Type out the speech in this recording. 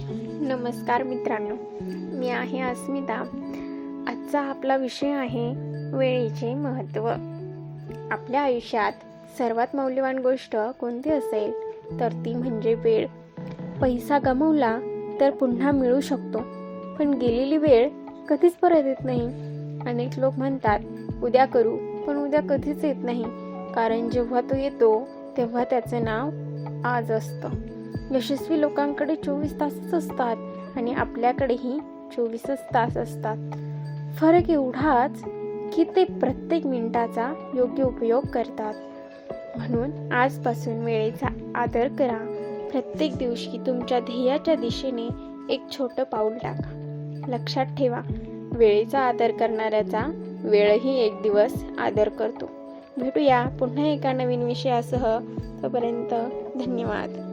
नमस्कार मित्रांनो, मी आहे अस्मिता. आजचा आपला विषय आहे वेळेचे महत्त्व. आपल्या आयुष्यात सर्वात मौल्यवान गोष्ट कोणती असेल तर ती म्हणजे वेळ. पैसा गमावला तर पुन्हा मिळू शकतो, पण गेलेली वेळ कधीच परत येत नाही. अनेक लोक म्हणतात उद्या करू, पण उद्या कधीच येत नाही, कारण जेव्हा तो येतो तेव्हा त्याचे नाव आज असतं. यशस्वी लोकांकडे 24 तासच असतात आणि आपल्याकडेही 24च तास असतात. फरक एवढाच की ते प्रत्येक मिनिटाचा योग्य उपयोग करतात. म्हणून आजपासून वेळेचा आदर करा. प्रत्येक दिवशी तुमच्या ध्येयाच्या दिशेने एक छोटं पाऊल टाका. लक्षात ठेवा, वेळेचा आदर करणाऱ्याचा वेळही एक दिवस आदर करतो. भेटूया पुन्हा एका नवीन विषयासह. तोपर्यंत धन्यवाद.